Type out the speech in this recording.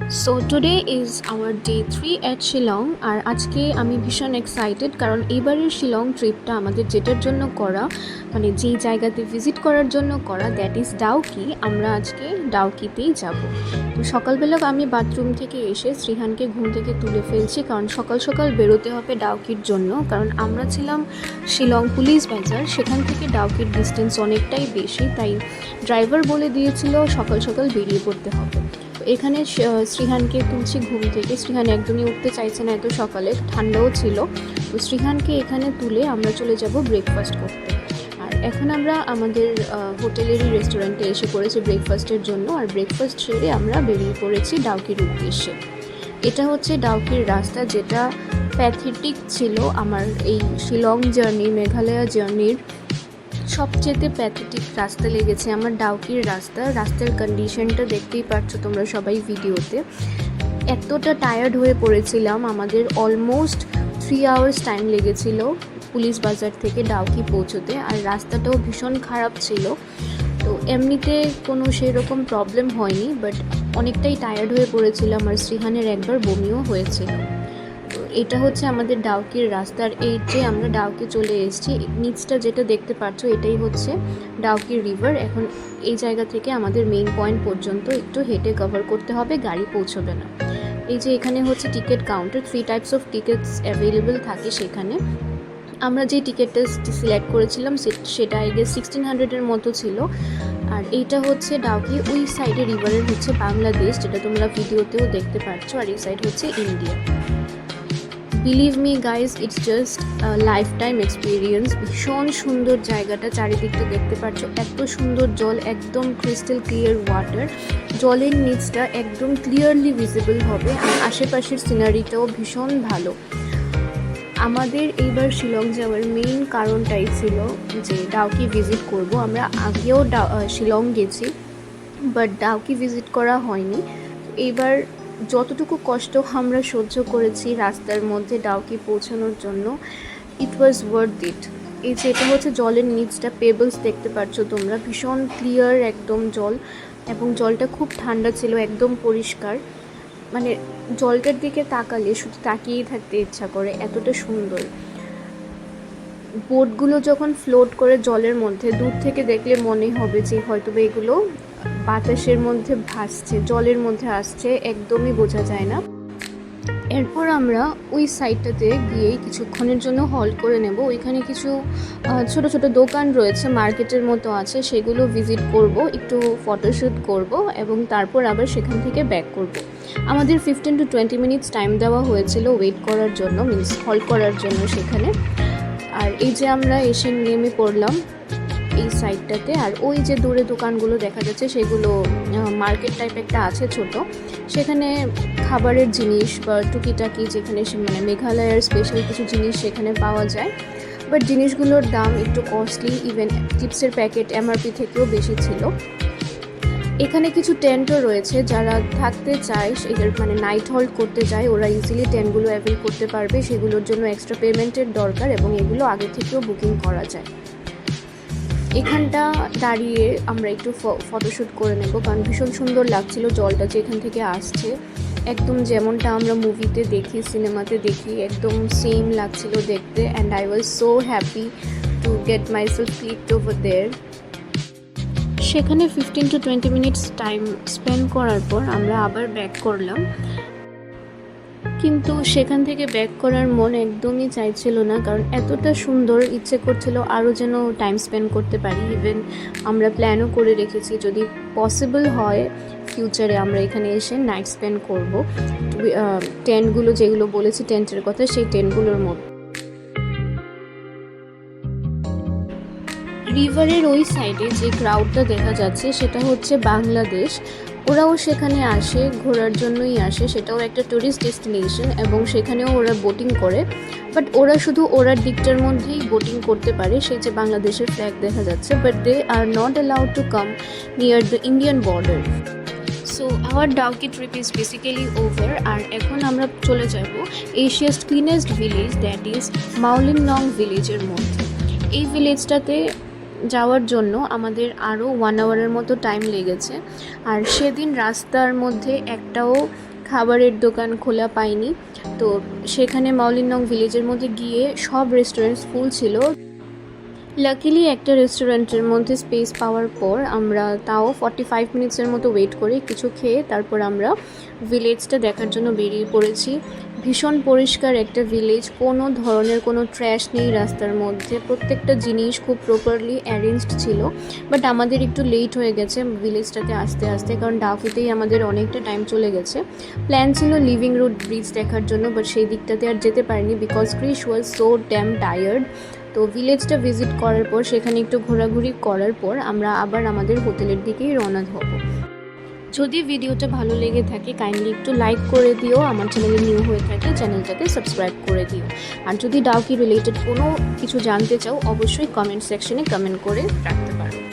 So today is our day 3 at Shillong. আর আজকে আমি ভীষণ এক্সাইটেড, কারণ এবারের শিলং ট্রিপটা আমাদের যেটার জন্য করা, মানে যেই জায়গাতে ভিজিট করার জন্য করা, দ্যাট ইজ ডাউকি। আমরা আজকে ডাউকিতেই যাব। তো সকালবেলা আমি বাথরুম থেকে এসে শ্রীহানকে ঘুম থেকে তুলে ফেলছি, কারণ সকাল সকাল বেরোতে হবে ডাউকির জন্য। কারণ আমরা ছিলাম শিলং পুলিশ বাজার, সেখান থেকে ডাউকির ডিস্টেন্স অনেকটাই বেশি, তাই ড্রাইভার বলে দিয়েছিল সকাল সকাল বেরিয়ে পড়তে হবে। এখানে শ্রীহানকে তুলছি ঘুম থেকে। শ্রীহান একদমই উঠতে চাইছে না এত সকালে, ঠান্ডাও ছিল। তো শ্রীহানকে এখানে তুলে আমরা চলে যাব ব্রেকফাস্ট করতে। আর এখন আমরা আমাদের হোটেলেরই রেস্টুরেন্টে এসে পড়েছি ব্রেকফাস্টের জন্য। আর ব্রেকফাস্ট সেরে আমরা বেরিয়ে পড়েছি ডাউকির উদ্দেশ্যে। এটা হচ্ছে ডাউকির রাস্তা, যেটা প্যাথেটিক ছিল আমার এই শিলং জার্নি, মেঘালয়া জার্নির সবচেয়ে প্যাথেটিক রাস্তা লেগেছে আমার ডাউকির রাস্তার কন্ডিশনটা দেখতেই পাচ্ছ তোমরা সবাই ভিডিওতে। এতটা টায়ার্ড হয়ে পড়েছিলাম, আমাদের অলমোস্ট 3 আওয়ার্স টাইম লেগেছিল পুলিশ বাজার থেকে ডাউকি পৌঁছতে। আর রাস্তাটাও ভীষণ খারাপ ছিল। তো এমনিতে কোনো সেই রকম প্রবলেম হয়নি, বাট অনেকটাই টায়ার্ড হয়ে পড়েছিলাম। আর শ্রীহানের একবার বমিও হয়েছিল। তো এটা হচ্ছে আমাদের ডাউকির রাস্তার। এই যে আমরা ডাউকি চলে এসেছি, নিচটা যেটা দেখতে পাচ্ছ এটাই হচ্ছে ডাউকি রিভার। এখন এই জায়গা থেকে আমাদের মেইন পয়েন্ট পর্যন্ত একটু হেঁটে কভার করতে হবে, গাড়ি পৌঁছবে না। এই যে এখানে হচ্ছে ticket counter, 3 types of tickets available থাকে সেখানে। আমরা যে টিকিটটা সিলেক্ট করেছিলাম সেটা আই গেস 1600-এর মতো ছিল। আর এইটা হচ্ছে ডাউকি, ওই সাইডে রিভারের হচ্ছে বাংলাদেশ, যেটা তোমরা ভিডিওতেও দেখতে পাচ্ছ। আর এই সাইড হচ্ছে India. Believe me guys, it's just life time experience. ভীষণ সুন্দর জায়গাটা, চারিদিকটা দেখতে পাচ্ছ, এত সুন্দর জল, একদম ক্রিস্টাল ক্লিয়ার ওয়াটার। জলের নিচটা একদম ক্লিয়ারলি ভিজিবল হবে। আর আশেপাশের সিনারিটাও ভীষণ ভালো। আমাদের এইবার শিলং যাওয়ার মেইন কারণটাই ছিল যে ডাউকি ভিজিট করব। আমরা আগেও শিলং গেছি, বাট ডাউকি ভিজিট করা হয়নি। এইবার যতটুকু কষ্ট আমরা সহ্য করেছি রাস্তার মধ্যে ডাউকি পৌঁছানোর জন্য, ইট ওয়াজ ওয়ার্থ ইট। এই যে এটা হচ্ছে জলের নিচটা, পেবলস দেখতে পাচ্ছ তোমরা, ভীষণ ক্লিয়ার একদম জল। এবং জলটা খুব ঠান্ডা ছিল, একদম পরিষ্কার। মানে জলটার দিকে তাকালে শুধু তাকিয়েই থাকতে ইচ্ছা করে, এতটা সুন্দর। বোটগুলো যখন ফ্লোট করে জলের মধ্যে, দূর থেকে দেখলে মনে হবে যে হয়তো এগুলো বাতাসের মধ্যে ভাসছে, জলের মধ্যে আসছে, একদমই বোঝা যায় না। এরপর আমরা ওই সাইডটাতে গিয়েই কিছুক্ষণের জন্য হল্ট করে নেব। ওইখানে কিছু ছোট ছোট দোকান রয়েছে, মার্কেটের মতো আছে, সেগুলো ভিজিট করব, একটু ফটোশ্যুট করব এবং তারপর আবার সেখান থেকে ব্যাক করব। আমাদের 15 to 20 মিনিটস টাইম দেওয়া হয়েছিল ওয়েট করার জন্য, মিনস হল্ট করার জন্য সেখানে। আর এই যে আমরা এসে নেমে পড়লাম এই সাইডটাতে। আর ওই যে দূরে দোকানগুলো দেখা যাচ্ছে, সেগুলো মার্কেট টাইপ একটা আছে ছোট, সেখানে খাবারের জিনিস বা টুকিটাকি, যেখানে মানে মেঘালয়ের স্পেশাল কিছু জিনিস সেখানে পাওয়া যায়। বাট জিনিসগুলোর দাম একটু কস্টলি, ইভেন চিপসের প্যাকেট এমআরপি থেকেও বেশি ছিল। এখানে কিছু টেন্টও রয়েছে, যারা থাকতে চায়, মানে নাইট হল্ট করতে চায়, ওরা ইজিলি টেন্টগুলো অ্যাভেল করতে পারবে। সেগুলোর জন্য এক্সট্রা পেমেন্টের দরকার এবং এগুলো আগে থেকেও বুকিং করা যায়। এখানটা দাঁড়িয়ে আমরা একটু ফটোশ্যুট করে নেব, কারণ ভীষণ সুন্দর লাগছিল জলটা যেখান থেকে আসছে, একদম যেমনটা আমরা মুভিতে দেখি, সিনেমাতে দেখি, একদম সেম লাগছিল দেখতে। And I was so happy to get myself clicked over there. সেখানে 15 to 20 মিনিটস টাইম স্পেন্ড করার পর আমরা আবার ব্যাক করলাম। কিন্তু সেখান থেকে ব্যাক করার মন একদমই চাইছিল না, কারণ এতটা সুন্দর, ইচ্ছে করছিল আরও যেন টাইম স্পেন্ড করতে পারি। ইভেন আমরা প্ল্যানও করে রেখেছি যদি পসিবল হয় ফিউচারে আমরা এখানে এসে নাইট স্পেন্ড করব টেন্টগুলো, যেগুলো বলেছি টেন্টের কথা, সেই টেন্টগুলোর মধ্যে। রিভারের ওই সাইডে যে ক্রাউডটা দেখা যাচ্ছে সেটা হচ্ছে বাংলাদেশ। ওরাও সেখানে আসে, ঘোরার জন্যই আসে, সেটাও একটা ট্যুরিস্ট ডেস্টিনেশন এবং সেখানেও ওরা বোটিং করে। বাট ওরা শুধু ওরার দিকটার মধ্যেই বোটিং করতে পারে, সেই যে বাংলাদেশের ফ্ল্যাগ দেখা যাচ্ছে, but they are not allowed to come near the Indian border. So our Dawki trip is basically over. আর এখন আমরা চলে যাব Asia's cleanest village, that is Mawlynnong ভিলেজের মধ্যে। এই ভিলেজটাতে যাওয়ার জন্য আমাদের আরও 1 আওয়ারের মতো টাইম লেগেছে। আর সেদিন রাস্তার মধ্যে একটাও খাবারের দোকান খোলা পাইনি। তো সেখানে মাওলিনং ভিলেজের মধ্যে গিয়ে সব রেস্টুরেন্টস ফুল ছিল। লাকিলি একটা রেস্টুরেন্টের মধ্যে স্পেস পাওয়ার পর আমরা তাও 45 মিনিটসের মতো ওয়েট করে কিছু খেয়ে তারপর আমরা ভিলেজটা দেখার জন্য বেরিয়ে পড়েছি। ভীষণ পরিষ্কার একটা ভিলেজ, কোনো ধরনের কোনো ট্র্যাশ নেই রাস্তার মধ্যে, প্রত্যেকটা জিনিস খুব প্রপারলি অ্যারেঞ্জড ছিল। বাট আমাদের একটু লেট হয়ে গেছে ভিলেজটাতে আসতে আসতে, কারণ ডাউকিতেই আমাদের অনেকটা টাইম চলে গেছে। প্ল্যান ছিল লিভিং রোড ব্রিজ দেখার জন্য, বাট সেই দিকটাতে আর যেতে পারিনি because Krish was so damn tired. তো ভিলেজটা ভিজিট করার পর সেখানে একটু ঘোরাঘুরি করার পর আমরা আবার আমাদের হোটেলের দিকেই রওনা হব। যদি ভিডিওটা ভালো লেগে থাকে কাইন্ডলি একটু লাইক করে দিও, আমার চ্যানেলে নিউ হয়ে থাকে চ্যানেলটাকে সাবস্ক্রাইব করে দিও। আর যদি ডাউকি রিলেটেড কোনো কিছু জানতে চাও অবশ্যই কমেন্ট সেকশনে কমেন্ট করে রাখতে পারো।